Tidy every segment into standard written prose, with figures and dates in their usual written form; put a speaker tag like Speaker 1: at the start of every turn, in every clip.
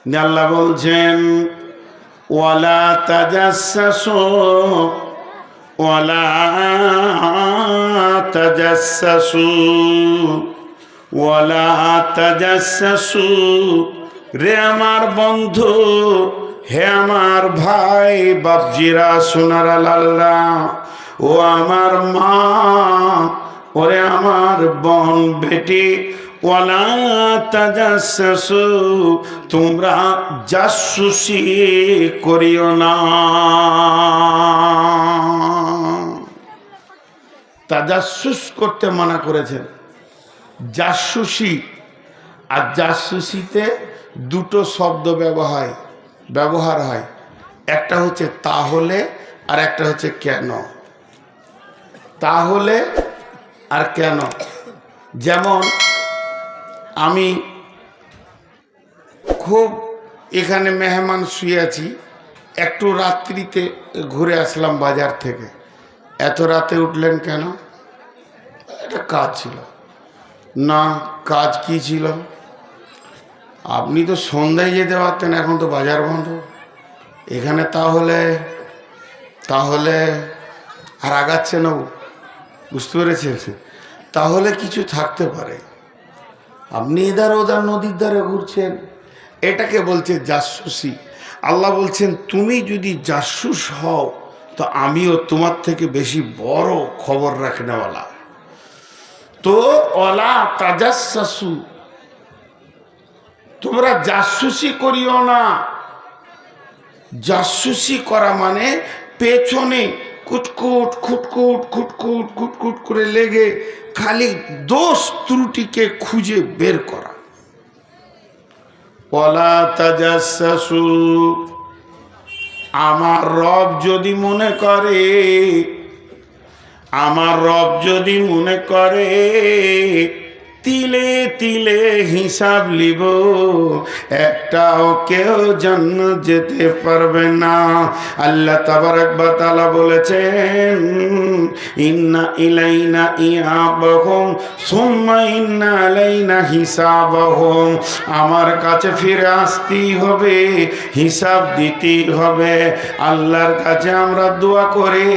Speaker 1: আল্লাহ বলছেন ওয়ালা তাজাসসু ওয়ালা তাজাসসু ওয়ালা তাজাসসু। রে আমার বন্ধু, হে আমার ভাই বাপজিরা, সোনার আল্লাহ, ও আমার মা, ওরে আমার বোন বেটি, ওয়ালা তাজাসসু, তোমরা জাসুসি করিও না। তাজাসুস করতে মানা করেছেন। জাসুসি আর জাসুসিতে দুটো শব্দ ব্যবহার হয়। একটা হচ্ছে তাহলে আর একটা হচ্ছে কেন। তাহলে আর কেন, যেমন আমি খুব এখানে মেহমান শুয়ে আছি, একটু রাত্রিতে ঘুরে আসলাম বাজার থেকে। এত রাতে উঠলেন কেন? একটা কাজ ছিল। না, কাজ কি ছিল? আপনি তো সন্ধ্যায় যেতে পারতেন, এখন তো বাজার বন্ধ। এখানে তাহলে আর আগাচ্ছে না, বুঝতে পেরেছেন? তাহলে কিছু থাকতে পারে। আপনি এধার ওধার নদীর ধারে ঘুরছেন, এটাকে বলছে জাসুসি। আল্লাহ বলছেন তুমি যদি জাসুস হও তো আমিও তোমার থেকে বেশি বড় খবর রাখনেওয়ালা। তো ওয়ালা তাজাসসু, তোমরা জাসুসি করিও না। জাসুসি করা মানে পেছনে কুটকুট খুটকুট খুটকুট খুটকুট করে লেগে খালি দোষ ত্রুটিকে খুঁজে বের করা। ওয়ালা তাজাসসু, আমার রব যদি মনে করে তিলে তিলে হিসাব লিব, একটাও কেউ জান্নাত যেতে পারবে না। আল্লাহ তাবারক ওয়া তাআলা বলেছেন ইন্না ইলাইনা ইয়াবাহুম সুম্মা ইন্না আলাইনা হিসাবাহুম। আমার কাছে ফিরে আসতেই হবে, হিসাব দিতেই হবে। আল্লাহর কাছে আমরা দোয়া করি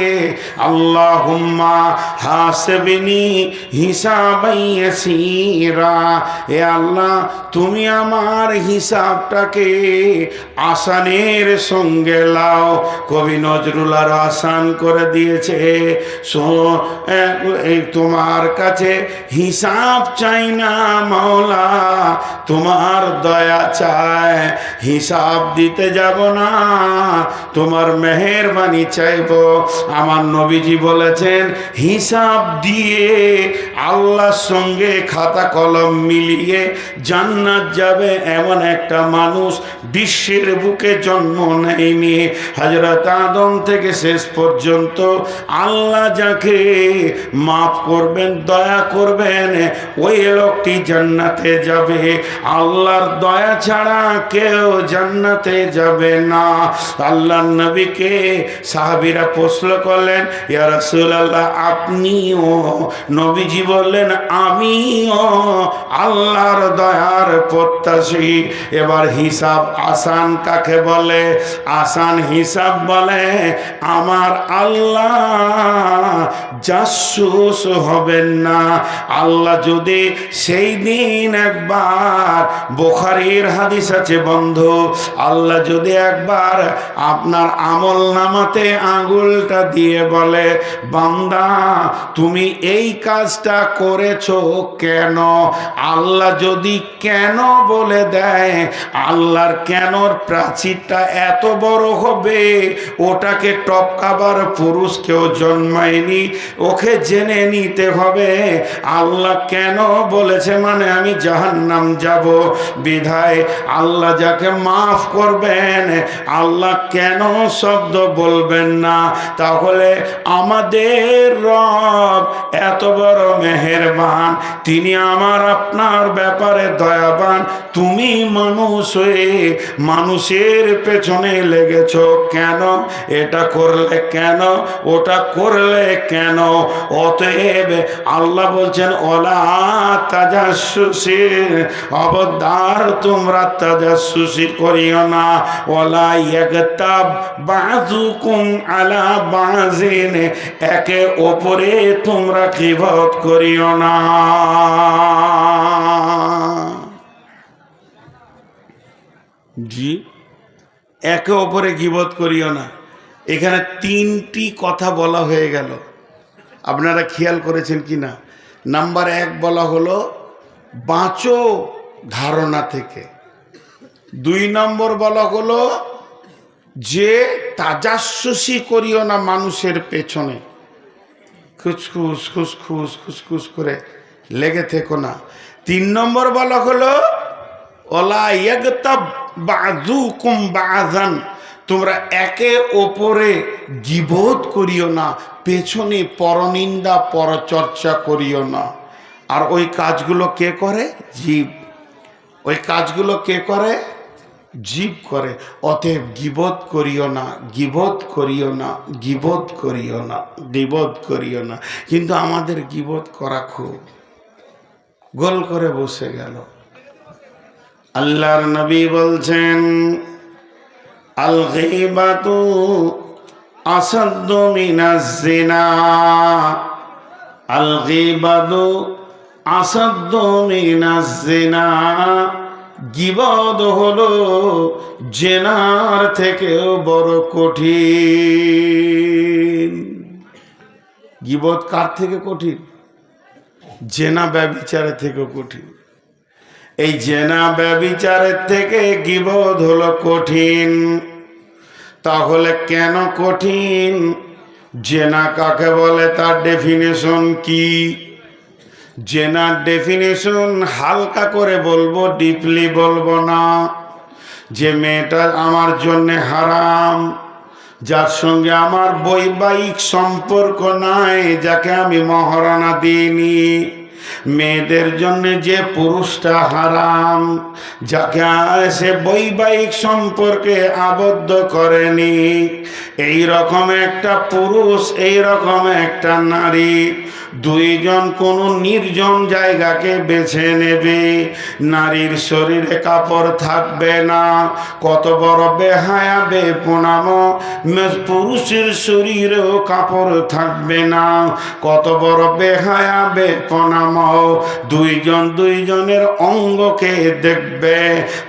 Speaker 1: আল্লাহুম্মা হাসিবনি হিসাবান ইয়াসীরা। হে আল্লাহ, তুমি আমার হিসাবটাকে আসানের সঙ্গে লাও। কবি নজরুল আর আসান করে দিয়েছে। তোমার কাছে হিসাব চাই না মাওলা, তোমার দয়া চাই। হিসাব দিতে যাব না, তোমার মেহেরবানি চাইব। আমার নবীজি বলেছেন হিসাব দিয়ে আল্লাহর সঙ্গে খাতা কলম মিলিয়ে জান্নাত যাবে এমন একটা মানুষ বিশ্বের বুকে জন্ম নেয়নি। হযরত আদম থেকে শেষ পর্যন্ত আল্লাহ যাকে মাফ করবেন, দয়া করবেন, ওই লোকটি জান্নাতে যাবে। আল্লাহর দয়া ছাড়া কেউ জান্নাতে যাবে না। আল্লাহর নবীকে সাহাবীরা প্রশ্ন করলেন ইয়া রাসূলুল্লাহ আপনিও? নবীজি বললেন আমিও আল্লাহর দয়ার প্রত্যাশী। এবার হিসাব আসান কাকে বলে? আসান হিসাব বলে আমার আল্লাহ জাসুস হবেন না। আল্লাহ যদি সেই দিন একবার, বুখারীর হাদিস আছে বন্ধু, আল্লাহ যদি একবার আপনার আমল নামাতে আঙ্গুলটা দিয়ে বলে বান্দা তুমি এই কাজটা করেছো কেন, আল্লাহ যদি কেন বলে দেয়, আল্লাহর কেনর প্রাচীরটা এত বড় হবে ওটাকে টপকাবার পুরুষ কেউ জন্মায়নি। ওকে জেনে নিতে হবে আল্লাহ কেন বলেছে, মানে আমি জাহান্নাম যাব। বিধায় আল্লাহ যাকে মাফ করবেন আল্লাহ কেন শব্দ বলবেন না। তাহলে আমাদের রব এত বড় মেহেরবান, তিনি আমার আপনার ব্যাপারে দয়াবান, তুমি মানুষ হয়ে মানুষের পেছনে লেগেছ কেন? এটা করলে কেন? ওটা করলে কেন? অতএব আল্লাহ বলছেন ওলা তাজাসসুসি, খবরদার তোমরা তাজাসসুসি করিও না। ওলা ইয়াগতাব বাযুকুম আলা বাযিন, একে অপরে তোমরা গীবত করিও না। জি, একে অপরে গীবত করিও না। এখানে তিনটি কথা বলা হয়ে গেল, আপনারা খেয়াল করেছেন কি না? নাম্বার 1 বলা হলো বাঁচো ধারণা থেকে। 2 নম্বর বলা হলো যে তাজাসসুসি করিও না মানুষের পেছনে, খুসখুস খুসখুস খুসখুস করে লেগে থেকো না। 3 নম্বর বলা হলো ওলা ইয়াগতাব বাযুকুম বাযান, তোমরা একে অপরে গীবত করিও না, পেছনে পরনিন্দা পরচর্চা করিও না। আর ওই কাজগুলো কে করে? জীব। ওই কাজগুলো কে করে? জীব করে। অতএব গীবত করিও না, গীবত করিও না, গীবত করিও না, গীবত করিও না। কিন্তু আমাদের গীবত করা খুব গোল করে বসে গেল। আল্লাহর নবী বলছেন আল গীবাতু আসাদ্দু মিনাজ জিনা, আল গীবাতু আসাদ্দু মিনাজ জিনা, গীবত হলো জেনার থেকেও বড় কঠিন। গীবত কার থেকে কঠিন? জেনা ব্যভিচারের থেকেও কঠিন। এই জেনা ব্যভিচারের থেকে গীবত হলো কঠিন। তাহলে কেন কঠিন? জেনা কাকে বলে তার ডেফিনেশন কি? জেনার ডেফিনেশন হালকা করে বলবো, ডিপলি বলবো না। যে মেয়েটা আমার জন্য হারাম, যার সঙ্গে আমার বৈবাহিক সম্পর্ক নাই, যাকে আমি মহারণা দিইনি। মেয়েদের জন্য যে পুরুষটা হারাম, যাকে সে বৈবাহিক সম্পর্কে আবদ্ধ করেনি, এই রকম একটা পুরুষ, এই রকম একটা নারী, দুইজন কোনো নির্জন জায়গাকে বেছে নেবে। নারীর শরীরে কাপড় থাকবে না। কত বড় বেহায়া বেপনাম! পুরুষের শরীরেও কাপড় থাকবে না। কত বড় বেহায়া বেপনাম! দুইজন দুইজনের অঙ্গকে দেখবে,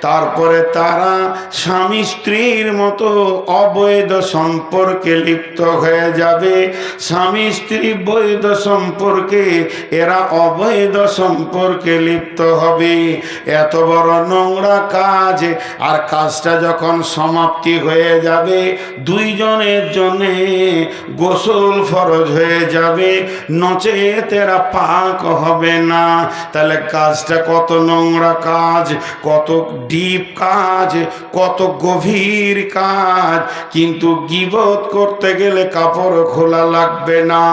Speaker 1: তারপরে তারা স্বামী স্ত্রীর মতো অবৈধ সম্পর্কে লিপ্ত হয়ে যাবে। স্বামী স্ত্রী বৈধ সম্পর্কে, এরা অবৈধ সম্পর্কে লিপ্ত হবে। এত বড় নোংরা কাজ। আর কাজটা যখন সমাপ্তি হয়ে যাবে, দুইজনের জন্যে গোসল ফরজ হয়ে যাবে, নচেত এরা পাক হবে না। তাহলে কাজটা কত নোংরা কাজ, কত ডিপ কাজ, কত গভীর কাজ। কিন্তু গীবত করতে গেলে কাপড় খোলা লাগবে না।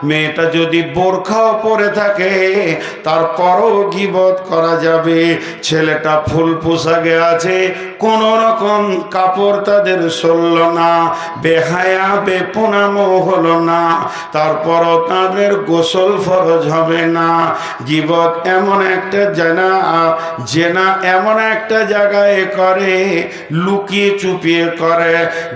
Speaker 1: মেয়েটা যদি বোরখাও পরে থাকে, তারপরও গীবত করা যাবে। ছেলেটা ফুল পোশাকে আছে, কোন রকম কাপড় তাদের সরল না, বেহায়া বেপনামো হলো না, তারপরও তাদের গোসল ফরজ হবে না। গীবত এমন একটা জেনা এমন একটা জায়গায় করে, লুকিয়ে চুপিয়ে করে।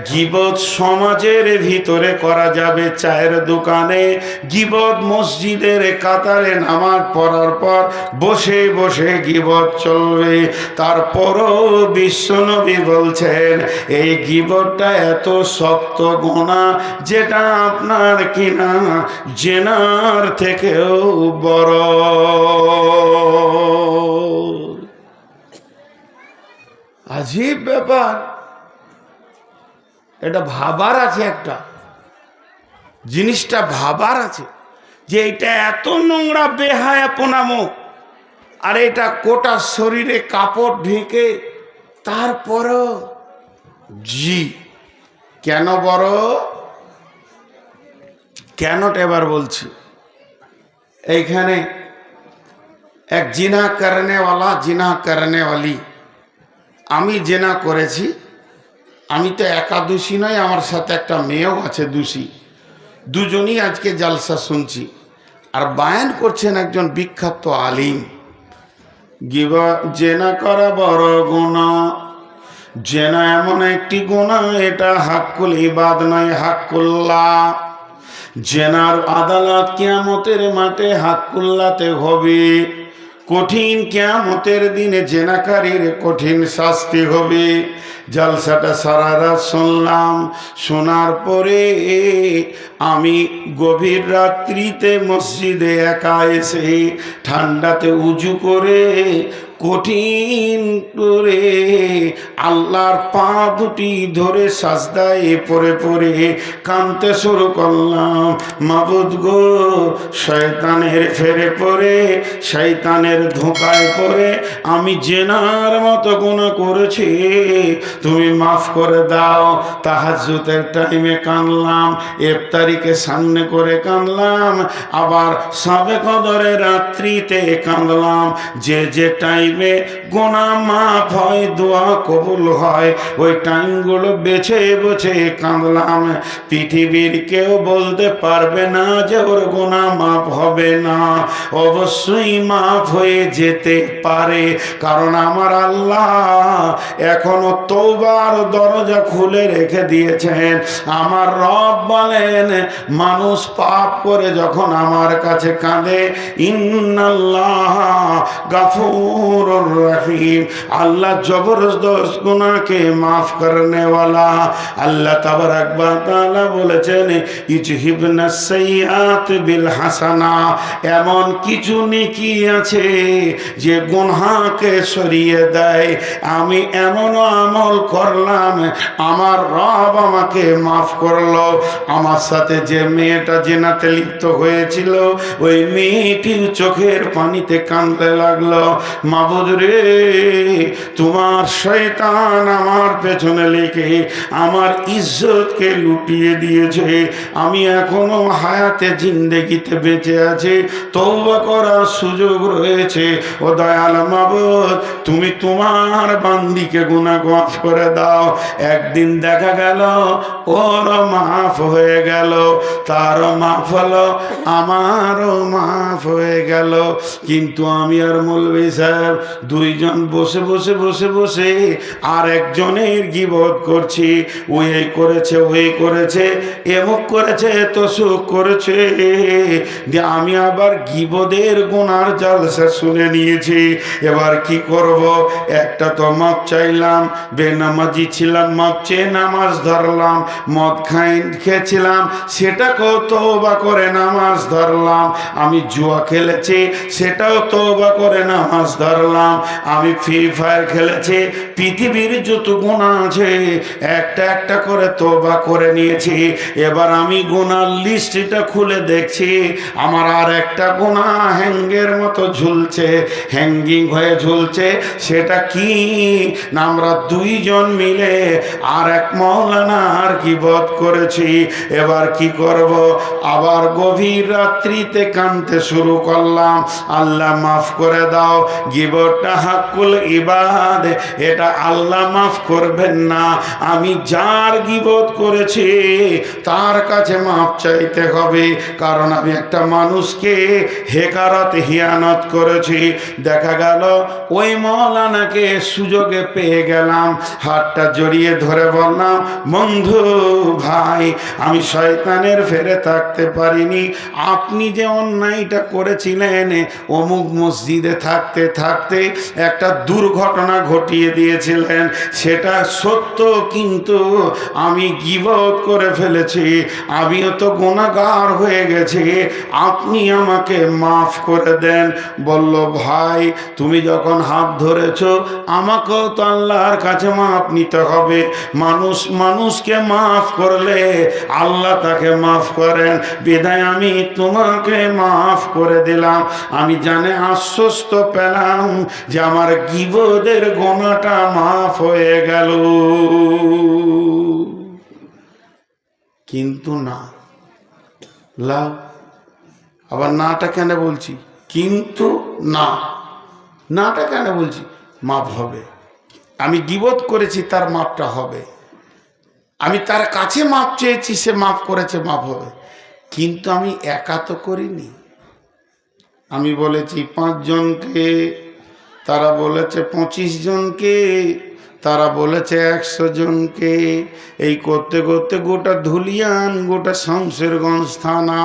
Speaker 1: গীবত সমাজের ভিতরে করা যাবে, চায়ের দোকানে গীবত, মসজিদের কাতারে নামাজ পড়ার পর বসে বসে গীবত চলবে। তারপরও বিশ্বনবী বলছেন এই গীবতটা এত শক্ত গুনাহ, যেটা আপনার কিনা জেনার থেকেও বড়। আজীব ব্যাপার। এটা ভাবার আছে, একটা জিনিসটা ভাবার আছে যে এটা এত নোংরা বেহায়াপনামো, আর এটা গোটা শরীরে কাপড় ঢেকে, তারপরও জি কেন বড়? কেনটা এবার বলছি। এইখানে এক জিনা করনেওয়ালা জিনা করনেওয়ালি, আমি জেনা করেছি, আমি তো একা দোষী নয়, আমার সাথে একটা মেয়েও আছে দোষী, দুজনই আজকে জালসা শুনছি। আর বায়ান করছেন একজন বিখ্যাত আলিম, গিবা জেনা করা বড় গুনাহ, জেনা এমন একটি গুনাহ, এটা হাক্কুল ইবাদ নয়, হাক্কুল্লাহ। জেনার আদালত কিয়ামতের মাঠে হাক্কুল্লাতে হবে, কঠিন কিয়ামতের দিনে জেনাকারীর কঠিন শাস্তি হবে। জলসাটা সারা রাত শুনলাম, শোনার পরে আমি গভীর রাত্রিতে মসজিদে একা এসে ঠান্ডাতে উজু করে কঠিন করে আল্লাহর পা দুটি ধরে সাজদায় পড়ে পড়ে কাঁদতে শুরু করলাম। মাবুদ গো, শয়তানের ফেরে পড়ে, শয়তানের ধোঁকায় পড়ে আমি জেনার মতো গুনাহ করেছি, তুমি মাফ করে দাও। তাহাজ্জুদের টাইমে কাঁদলাম, ইফতারিকে সামনে করে কাঁদলাম, আবার সবে কদরের রাত্রিতে কাঁদলাম। যে যে টাইমে গুনাহ মাফ হয়, দোয়া কবুল হয়, ওই টাইমগুলো বেছে বেছে কাঁদলাম। পৃথিবীর কেউ বলতে পারবে না যে ওর গুনাহ মাফ হবে না, অবশ্যই মাফ হয়ে যেতে পারে, কারণ আমার আল্লাহ এখনো তওবার দরজা খুলে রেখে দিয়েছেন। আমার রব বলেন, মানুষ পাপ করে যখন আমার কাছে কাঁদে, ইন্নাল্লাহ গাফুরুর রহিম, আল্লাহ জবরদস্ত গুনাহকে মাফ করনে ওয়ালা। আল্লাহ তাবারাক ওয়া তাআলা বলেছেন, ইজহিবনাস সাইয়্যাত বিল হাসানা, এমন কিছু নেকি আছে যে গুনাহকে সরিয়ে দেয়। আমি এমন আমল করলাম, আমার রব আমাকে মাফ করলো। আমার সাথে যে মেয়েটা জেনাতে লিপ্ত হয়েছিল, ওই মেয়েটির চোখের পানিতে কাঁদতে লাগলো, মাবুদ রে, তোমার শয়তান আমার পেছনে লেগে আমার ইজ্জতকে লুটিয়ে দিয়েছে, আমি এখনো হায়াতে জিন্দেগিতে বেঁচে আছি, তওবা করার সুযোগ রয়েছে। ও দয়াল মাবুদ, তুমি তোমার বান্দিকে গুনাহ মাফ করে দাও। একদিন দেখা গেল ওর মাফ হয়ে গেল, তারও মাফ হলো, আমারও মাফ হয়ে গেল। কিন্তু আমি আর মৌলভী সাহেব দুইজন বসে বসে বসে বসে আর একজনের গীবত করছি, ওই এই করেছে, ওই করেছে, এমক করেছে, তসুক করেছে। আমি আবার গীবতের গুনার জালসা শুনে নিয়েছি। এবার কি করব? একটা তো মাপ চাইলাম, বেনামাজি ছিলাম, মাপ চেয়ে নামাজ ধরলাম। মদ খেয়েছিলাম, সেটাকেও তওবা করে নামাজ ধরলাম। আমি জুয়া খেলেছি, সেটাও তওবা করে নামাজ ধরলাম। আমি ফ্রি ফায়ার খেলেছি, পৃথিবীর যত গুনাহ আছে একটা একটা করে তওবা করে নিয়েছি। এবার আমি গুনার লিস্টটা খুলে দেখছি, আমার আর একটা গুনাহ হ্যাঙ্গের মতো ঝুলছে, হ্যাঙ্গিং হয়ে ঝুলছে। সেটা কি না, আমরা দুইজন মিলে আর এক মাওলানার গীবত করেছি। এবার কি করব? আবার গভীর রাত্রিতে কাঁদতে শুরু করলাম, আল্লাহ মাফ করে দাও। গীবতটা হাক্কুল ইবাদ, এটা আল্লাহ মাফ করবেন না। আমি যার গীবত করেছি তার কাছে মাফ চাইতে হবে, কারণ আমি একটা মানুষকে হেকারত হিয়ানত করেছি। দেখা গেল ওই মাওলানাকে সুযোগে পেয়ে গেলাম, হাতটা জড়িয়ে ধরে বললাম, বন্ধু ভাই, আমি শয়তানের ফেরে থাকতে পারিনি। আপনি যে অন্যায়টা করেছিলেন, অমুক মসজিদে থাকতে থাকতে একটা দুর্ঘটনা ঘটিয়ে দিয়েছিলেন, সেটা সত্য, কিন্তু আমি গীবত করে ফেলেছি, আমিও তো গুনাহগার হয়ে গেছি, আপনি আমাকে মাফ করে দেন। বলল, ভাই, তুমি যখন হাত ধরেছো, আমাকেও তো আল্লাহর কাছে মাফ নিতে হবে। মানুষ মানুষকে মাফ করলে আল্লাহ তাকে মাফ করেন, বিধায় আমি তোমাকে মাফ করে দিলাম। আমি জানে আশ্বস্ত পেলাম যে আমার গীবতের গুনাহটা মাফ হয়ে গেল। কিন্তু না, লাভ, আবার নাটা কেন বলছি? কিন্তু না, নাটা কেন বলছি? মাপ হবে। আমি গীবত করেছি, তার মাপটা হবে। আমি তার কাছে মাপ চেয়েছি, সে মাপ করেছে, মাপ হবে। কিন্তু আমি একা তো করিনি। আমি বলেছি 5 জনকে, তারা বলেছে 25 জনকে, তারা বলেছে 100 জনকে। এই করতে করতে গোটা ধুলিয়ান, গোটা শামশেরগঞ্জ থানা,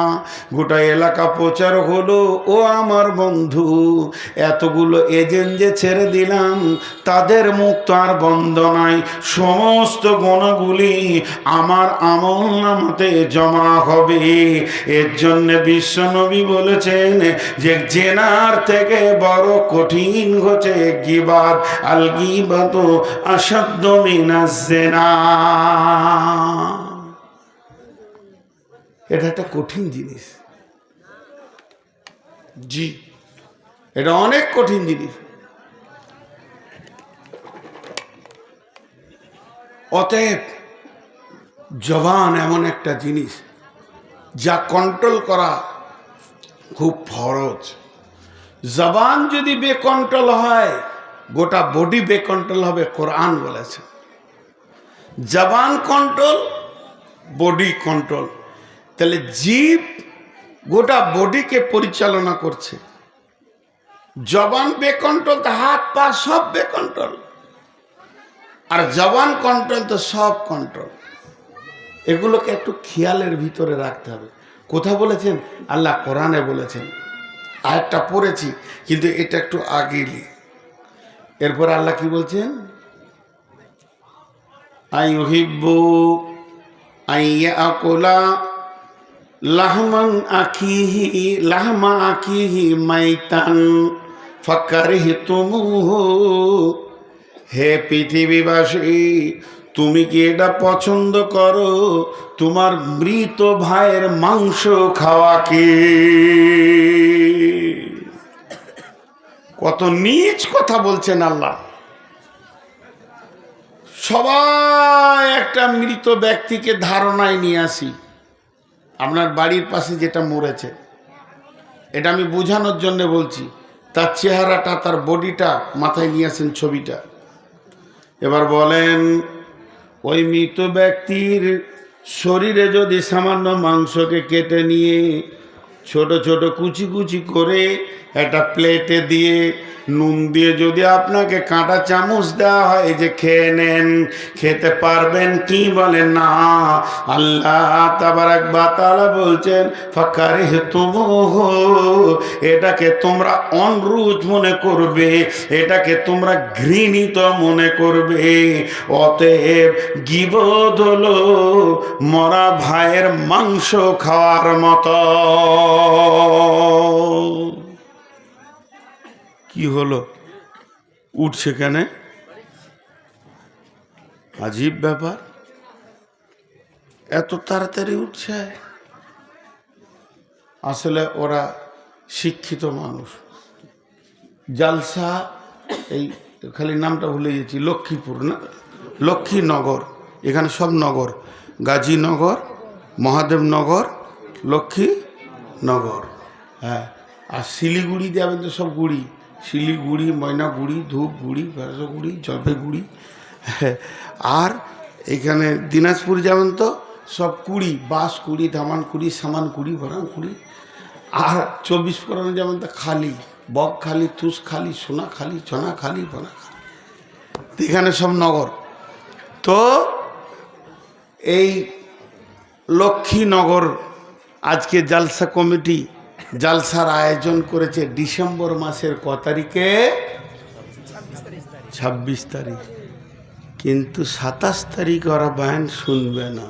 Speaker 1: গোটা এলাকা প্রচার হলো। ও আমার বন্ধু, এতগুলো এজেন্ট যে ছেড়ে দিলাম, তাদের মুখ তো আর বন্ধ নাই। সমস্ত গুণগুলি আমার আমল নামাতে জমা হবে। এর জন্যে বিশ্বনবী বলেছেন যে জেনার থেকে বড় কঠিন হচ্ছে গীবাত। আল গীবাত আসাদ্দ মিনাজ জিনা। এটা একটা কঠিন জিনিস। জি, এটা অনেক কঠিন জিনিস। অতএব জবান এমন একটা জিনিস যা কন্ট্রোল করা খুব ফরজ। জবান যদি বেকন্ট্রোল হয়, গোটা বডি বেকন্ট্রোল হবে। কোরআন বলেছে জবান কন্ট্রোল, বডি কন্ট্রোল। তাহলে জিভ গোটা বডিকে পরিচালনা করছে। জবান বেকন্ট্রোল তো হাত পা সব বেকন্ট্রোল, আর জবান কন্ট্রোল তো সব কন্ট্রোল। এগুলোকে একটু খেয়ালের ভিতরে রাখতে হবে। কোথা বলেছেন? আল্লাহ কোরআনে বলেছেন। আয়াতটা পড়েছি, কিন্তু এটা একটু আগেলি। এরপর আল্লাহ কি বলছেন? আইয়ুহিব্বু আইয়াকুলা লাহমান আখিহি লাহমা আখিহি মাইতান ফাকারিহতুমুহু। হে পৃথিবীবাসী, তুমি কি এটা পছন্দ করো, তোমার মৃত ভাইয়ের মাংস খাওয়া? কি কত নীচ কথা বলছেন আল্লাহ। সবাই একটা মৃত ব্যক্তিকে ধারণায় নিয়ে আসি। আপনার বাড়ির পাশে যেটা মরেছে, এটা আমি বোঝানোর জন্য বলছি। তার চেহারাটা, তার বডিটা মাথায় নিয়ে আসেন, ছবিটা। এবার বলেন, ওই মৃত ব্যক্তির শরীরে যদি সামান্য মাংসকে কেটে নিয়ে ছোট ছোট কুচি কুচি করে একটা প্লেটে দিয়ে নুন দিয়ে যদি আপনাকে কাঁটা চামচ দেওয়া হয় যে খেয়ে নেন, খেতে পারবেন কি? বলেন না। আল্লাহ তাবারাক ওয়া তাআলা বলছেন ফাকারিহতুমুহু, এটাকে তোমরা অনরুচ মনে করবে, এটাকে তোমরা ঘৃণিত মনে করবে। অতএব গীবত হলো মরা ভাইয়ের মাংস খাওয়ার মতো। কি হলো? উঠছে কেন? আজীব ব্যাপার, এত তাড়াতাড়ি উঠছে। আসলে ওরা শিক্ষিত মানুষ। জালসা, এই খালি নামটা ভুলে গেছি, লক্ষ্মীপুর না, লক্ষ্মীনগর, এখানে সব নগর, গাজীনগর, মহাদেবনগর, লক্ষ্মীনগর। হ্যাঁ, আর শিলিগুড়ি যাবেন তো সব গুড়ি, শিলিগুড়ি, ময়নাগুড়ি, ধূপগুড়ি, ভেষগুড়ি, জলপাইগুড়ি। আর এইখানে দিনাজপুর যাবেন তো সব কুড়ি, বাঁশকুড়ি, ধামানকুড়ি, সামানকুড়ি, ভরানকুড়ি। আর 24 পরগনা যেমন তো খালি, বকখালি, তুষখালি, সোনাখালি, ছনাখালি, বনাখালি, এখানে সব নগর। তো এই লক্ষ্মীনগর আজকে জালসা কমিটি জালসার আয়োজন করেছে ডিসেম্বর মাসের ক তারিখে? 26 তারিখ। কিন্তু 27 তারিখ ওরা বয়ান শুনবে না।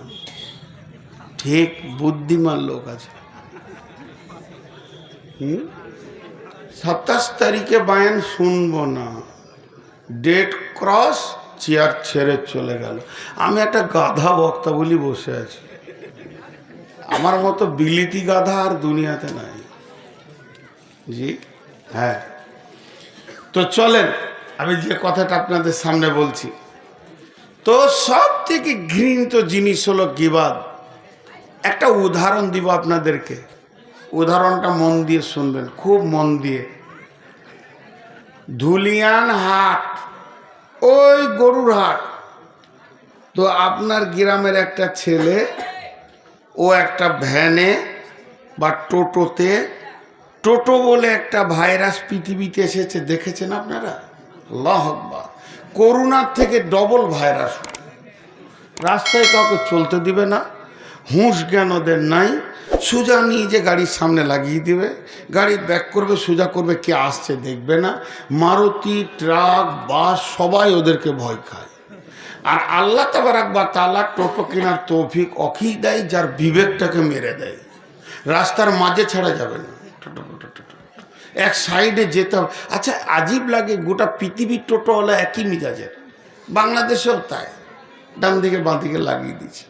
Speaker 1: ঠিক বুদ্ধিমান লোক আছে। 27 তারিখে বয়ান শুনবো না, ডেট ক্রস, চেয়ার ছেড়ে চলে গেল। আমি একটা গাধা বক্তা বলি বসে আছি। আমার মতো বিলিতি গাধা আর দুনিয়াতে নাই। জি হ্যাঁ। তো চলেন, আমি যে কথাটা আপনাদের সামনে বলছি, তো সব থেকে ঘৃণিত জিনিস হলো গীবাত। একটা উদাহরণ দিব আপনাদেরকে, উদাহরণটা মন দিয়ে শুনবেন, খুব মন দিয়ে। ধুলিয়ান হাট, ওই গরুর হাট। তো আপনার গ্রামের একটা ছেলে, ও একটা ভ্যানে বা টোটোতে, টোটো বলে একটা ভাইরাস পৃথিবীতে এসেছে, দেখেছেন আপনারা? আল্লাহু আকবার। করোনার থেকে ডবল ভাইরাস। রাস্তায় কাউকে চলতে দিবে না, হুঁশ জ্ঞান ওদের নাই। সোজা নিয়ে যে গাড়ির সামনে লাগিয়ে দিবে, গাড়ি ব্যাক করবে, সোজা করবে, কে আসছে দেখবে না। মারুতি, ট্রাক, বাস সবাই ওদেরকে ভয় খায়। আর আল্লাহ তাবারাক ওয়া তাআলা টোটো কেনার তৌফিক অকি দেয় যার বিবেকটাকে মেরে দেয়। রাস্তার মাঝে ছাড়া যাবে না, এক সাইডে যেতে হবে। আচ্ছা, আজীব লাগে, গোটা পৃথিবীর টোটোওয়ালা একই মিজাজের, বাংলাদেশেও তাই, ডান দিকে বাঁ দিকে লাগিয়ে দিচ্ছে।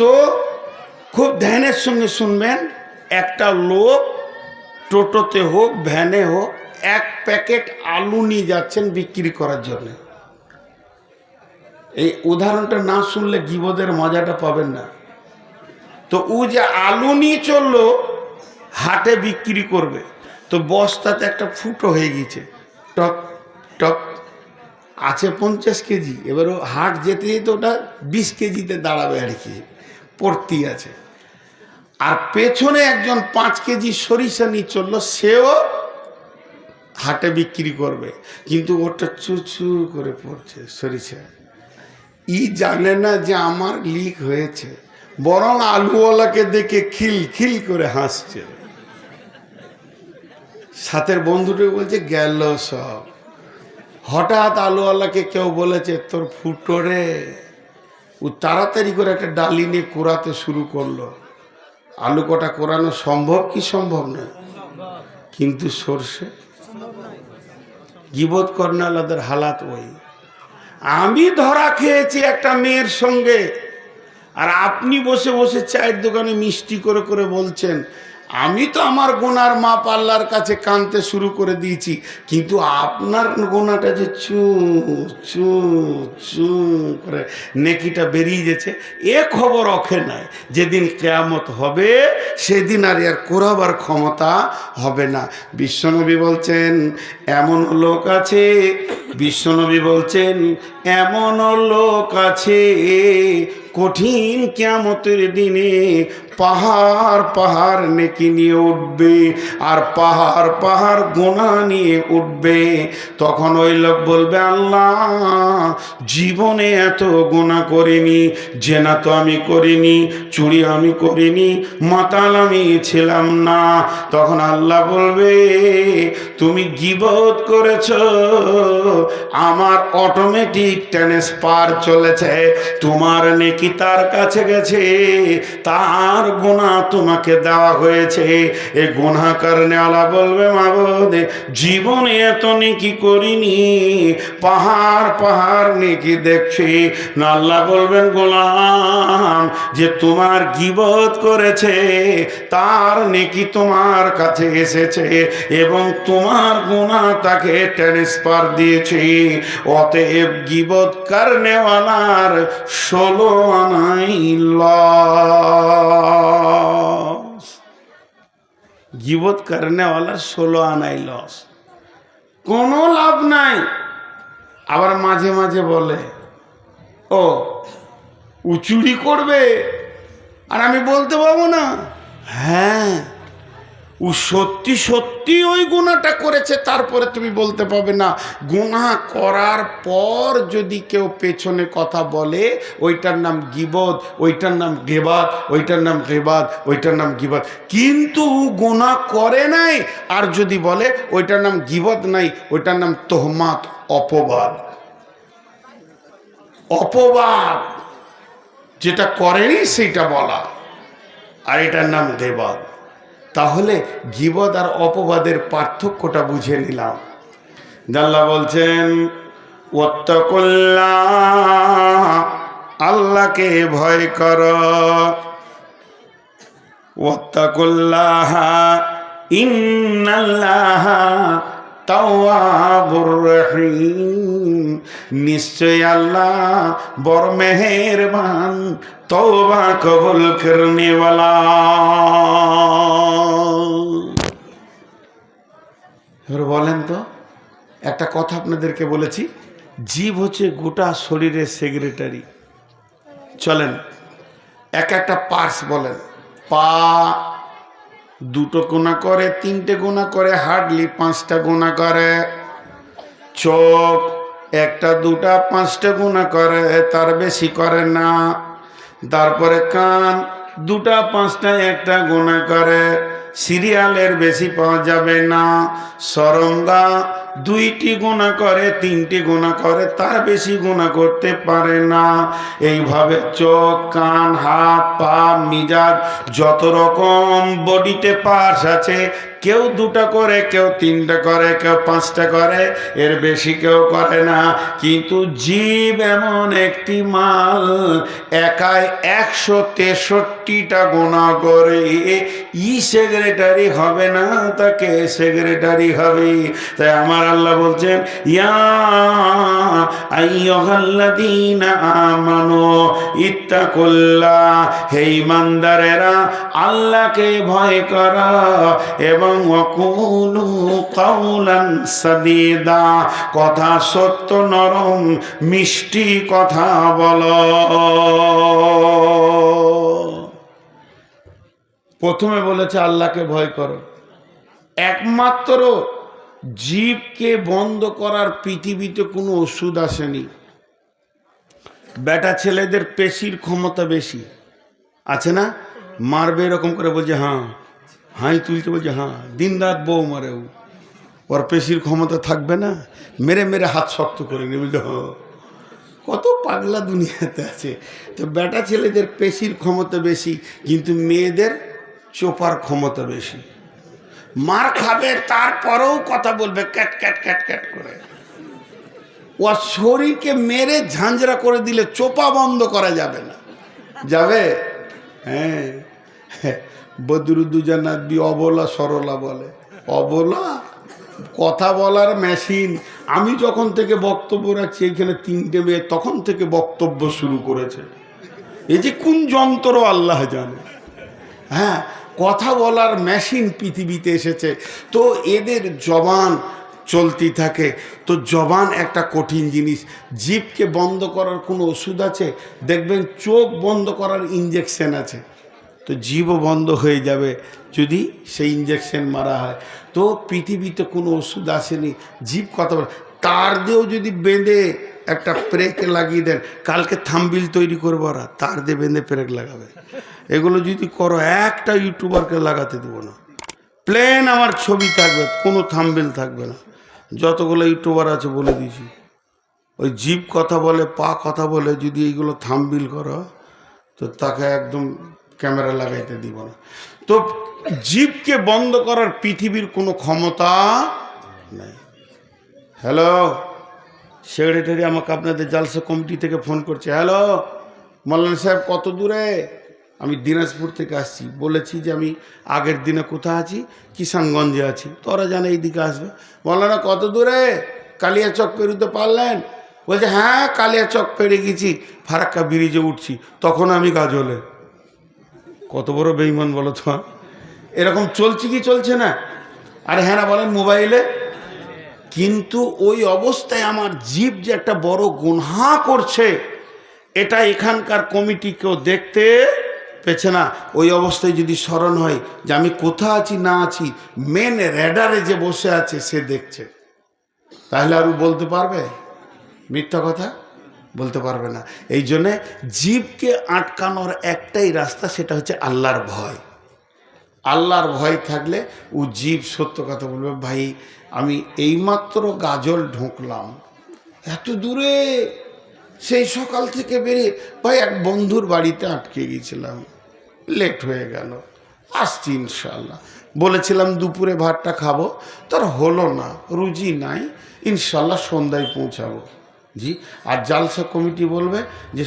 Speaker 1: তো খুব ধ্যানের সঙ্গে শুনবেন, একটা লোক টোটোতে হোক ভ্যানে হোক এক প্যাকেট আলু নিয়ে যাচ্ছেন বিক্রি করার জন্য। এই উদাহরণটা না শুনলে গীবতের মজাটা পাবেন না। তো ও যে আলু নিয়ে চললো হাটে বিক্রি করবে, তো বস্তাতে একটা ফুটো হয়ে গেছে, টক টক আছে 50 কেজি। এবার ও হাট যেতে যেতে ওটা 20 কেজিতে দাঁড়াবে আর কি, পড়তি আছে। আর পেছনে একজন 5 কেজি সরিষা নিয়ে চললো, সেও হাটে বিক্রি করবে, কিন্তু ওটা চুচু করে পড়ছে সরিষা। ই জানে না যে আমার লিক হয়েছে, বরং আলুওয়ালাকে দেখে খিল খিল করে হাসছে। সাথের বন্ধুটা বলছে গেল সব। হঠাৎ আলুওয়ালাকে কেউ বলেছে তোর ফুটো রে। ও তাড়াতাড়ি করে একটা ডালি নিয়ে কোরাতে শুরু করলো। আলু কটা কোরানো সম্ভব কি সম্ভব নয়, কিন্তু সরষে গীবত কর্নালাদের হালাত ওই। আমি ধরা খেয়েছি একটা মেয়ের সঙ্গে, আর আপনি বসে বসে চায়ের দোকানে মিষ্টি করে করে বলছেন আমি তো আমার গোনার মাপ আল্লাহর কাছে কাঁদতে শুরু করে দিয়েছি, কিন্তু আপনার গোনাটা যে চু চু চু করে নেকিটা বেরিয়ে গেছে, এ খবর রখে নাই। যেদিন কিয়ামত হবে সেদিন আর এর কোরাবার ক্ষমতা হবে না। বিশ্বনবী বলছেন এমন লোক আছে, বিশ্বনবী বলছেন এমন লোক আছে কঠিন কিয়ামতের দিনে পাহাড় পাহাড় নেকি নিয়ে উঠবে আর পাহাড় পাহাড় গুনাহ নিয়ে উঠবে। তখন ওই লোক বলবে আল্লাহ জীবনে এত গুনাহ করিনি, জেনা তো আমি করিনি, চুরি আমি করিনি, মাতাল আমি ছিলাম না। তখন আল্লাহ বলবে তুমি গীবত করেছো, আমার অটোমেটিক ট্রান্সফার চলেছে, তোমার নেকি তার কাছে গেছে, তার গুনাহ তোমাকে দেওয়া হয়েছে। এই গুনাহ কারণে আল্লাহ বলবে মাবুদ জীবনে এত নেকি করিনি, পাহাড় পাহাড় নেকি দেখছি না। আল্লাহ বলবেন গোলাম যে তোমার গীবত করেছে তার নেকি তোমার কাছে এসেছে এবং তোমার গুনাহ তাকে ট্রান্সফার দিয়েছে। অতএব গীবত করনেওয়ালার 16 আনাই লস। গীবত করনেওয়ালার 16 আনাই লস, কোনো লাভ নাই। আবার মাঝে মাঝে বলে ও চুরি করবে আর আমি বলতে পারবো না। হ্যাঁ, ও সত্যি সত্যি ওই গুনাহটা করেছে, তারপরে তুমি বলতে পারবে না। গুনাহ করার পর যদি কেউ পেছনে কথা বলে ওইটার নাম গীবত, ওইটার নাম গীবত, ওইটার নাম গীবত, ওইটার নাম গীবত। কিন্তু গুনাহ করে নাই আর যদি বলে ওইটার নাম গীবত নাই, ওইটার নাম তোহমাত, অপবাদ। অপবাদ যেটা করেনি সেটা বলা, আর এটার নাম গীবত। তাহলে গীবত আর অপবাদের পার্থক্যটা বুঝে নিলাম। আল্লাহ বলছেন ওয়াত্তাকুল্লাহ, আল্লাহকে ভয় করো। ওয়াত্তাকুল্লাহ ইন্নাল্লাহা তাওয়াবুর রহিম, নিশ্চয় আল্লাহ বড় মেহেরবান, তওবা কবুল করনে ওয়ালা। বলেন তো একটা কথা আপনাদেরকে বলেছি, জীব হচ্ছে গোটা শরীরের সেক্রেটারি। চলেন এক একটা পার্টস বলেন। পা দুটো গোনা করে, তিনটে গোনা করে, হার্ডলি 5টা গোনা করে। চোখ একটা দুটা 5টা গোনা করে, তার বেশি করে না। তারপরে কান দুটা 5টা একটা গোনা করে, সিরিয়ালের বেশি পাওয়া যাবে না। সরঙ্গা 2টি গোনা করে, 3টি গোনা করে, তার বেশি গোনা করতে পারে না। এইভাবে চোখ, কান, হাত, পা, মিজাজ, যত রকম বডিতে পার্টস আছে, কেউ 2টা করে, কেউ 3টা করে, কেউ 5টা করে, এর বেশি কেউ করে না। কিন্তু জীব এমন একটি মাল, একাই 163টা গোনা করে। সেক্রেটারি হবে না, তাকে সেক্রেটারি হবে। তাই আমার আল্লাহ বলছেন, ইয়া আইয়ুহাল্লাযীনা আমানু ইত্তাকুল্লাহ, হে ঈমানদারেরা আল্লাহকে ভয় করো এবং ওয়াকুলু কাওলান সাদীদা, কথা সত্য নরম মিষ্টি কথা বলো। প্রথমে বলেছে আল্লাহকে ভয় করো। একমাত্র জীবকে বন্ধ করার পৃথিবীতে কোনো ওষুধ আসেনি। বেটা ছেলেদের পেশির ক্ষমতা বেশি আছে না, মারবে এরকম করে বলছে হ্যাঁ, হাই তুলতে বলছে হ্যাঁ, দিন রাত বউ মারে, ওর পেশির ক্ষমতা থাকবে না, মেরে মেরে হাত শক্ত করে নেবে। বলছে হ্যাঁ, কত পাগলা দুনিয়াতে আছে। তো বেটা ছেলেদের পেশির ক্ষমতা বেশি, কিন্তু মেয়েদের চোপার ক্ষমতা বেশি। মার খাবে তারপরেও কথা বলবে ক্যাট ক্যাট ক্যাট ক্যাট করে। ও শরীরকে মেরে ঝাঁঝরা করে দিলে চোপা বন্ধ করা যাবে না। যাবে? হ্যাঁ, বদরুদ্দুজানাবি অবলা সরলা বলে। অবলা কথা বলার মেশিন। আমি যখন থেকে বক্তব্য রাখছি এইখানে 3টে মেয়ে তখন থেকে বক্তব্য শুরু করেছে। এই যে কোন যন্ত্র আল্লাহ জানে। হ্যাঁ, কথা বলার মেশিন পৃথিবীতে এসেছে। তো এদের জবান চলতি থাকে। তো জবান একটা কঠিন জিনিস। জিভকে বন্ধ করার কোনো ওষুধ আছে? দেখবেন চোখ বন্ধ করার ইঞ্জেকশন আছে। তো জিভও বন্ধ হয়ে যাবে যদি সেই ইঞ্জেকশন মারা হয়। তো পৃথিবীতে কোনো ওষুধ আসেনি। জিভ কথা বলে, তার দিয়েও যদি বেঁধে একটা প্রেক লাগিয়ে দেন, কালকে থাম্বিল তৈরি করবো, ওরা তার দিয়ে বেঁধে প্রেক লাগাবে। এগুলো যদি করো, একটা ইউটিউবারকে লাগাতে দেবো না। প্লেন আমার ছবি থাকবে, কোনো থাম্বিল থাকবে না। যতগুলো ইউটিউবার আছে বলে দিয়েছি, ওই জিভ কথা বলে, পা কথা বলে, যদি এইগুলো থাম্বিল করো তো তাকে একদম ক্যামেরা লাগাইতে দিব না। তো জিভকে বন্ধ করার পৃথিবীর কোনো ক্ষমতা নেই। হ্যালো, সেক্রেটারি আমাকে আপনাদের জালসা কমিটি থেকে ফোন করছে। হ্যালো মৌলানা সাহেব, কত দূরে? আমি দিনাজপুর থেকে আসছি। বলেছি যে আমি আগের দিনে কোথায় আছি, কিষানগঞ্জে আছি। তোরা জানে এইদিকে আসবে। মৌলানা কত দূরে? কালিয়াচক পেরোতে পারলেন? বলছে হ্যাঁ, কালিয়াচক পেরে গেছি, ফারাক্কা ব্রিজে উঠছি, তখন আমি গাজলে। কত বড় বেঈমান বলো তো। এরকম চলছে কি চলছে না? আরে হ্যাঁ না বলেন মোবাইলে। কিন্তু ওই অবস্থায় আমার জীব যে একটা বড় গুনহা করছে, এটা এখানকার কমিটি কেউ দেখতে পেছে না। ওই অবস্থায় যদি স্মরণ হয় যে আমি কোথায় আছি না আছি, মেন রেডারে যে বসে আছে সে দেখছে, তাহলে আর বলতে পারবে? মিথ্যা কথা বলতে পারবে না। এই জন্যে জীবকে আটকানোর একটাই রাস্তা, সেটা হচ্ছে আল্লাহর ভয়। আল্লাহর ভয় থাকলে ও জীব সত্য কথা বলবে। ভাই আমি এইমাত্র গাজল ঢুকলাম, এত দূরে, সেই সকাল থেকে বেরিয়ে, ভাই এক বন্ধুর বাড়িতে আটকে গিয়েছিলাম, লেট হয়ে গেল, আসছি ইনশাল্লাহ। বলেছিলাম দুপুরে ভাতটা খাবো, তার হলো না, রুজি নাই, ইনশাল্লাহ সন্ধ্যায় পৌঁছাবো। জি, আর জালসা কমিটি বলবে যে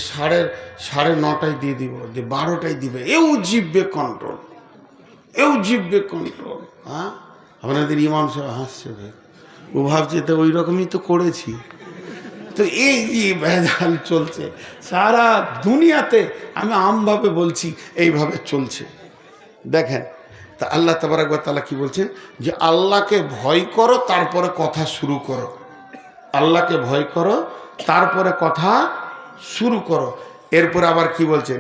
Speaker 1: সাড়ে 9টায় দিয়ে দিব, যে 12টায় দিবে। এও জিভবে কন্ট্রোল, এও জিভবে কন্ট্রোল। হ্যাঁ, আপনাদের ইমাম সাহেব হাসছে, ভাই ও ভাবছে তো ওই রকমই তো করেছি। তো এই যে ভেজাল চলছে সারা দুনিয়াতে, আমি আমভাবে বলছি এইভাবে চলছে। দেখেন, তা আল্লাহ তাবারক ওয়া তাআলা কি বলছেন, যে আল্লাহকে ভয় করো, তারপরে কথা শুরু করো। আল্লাহকে ভয় করো, তারপরে কথা শুরু করো। এরপর আবার কি বলছেন?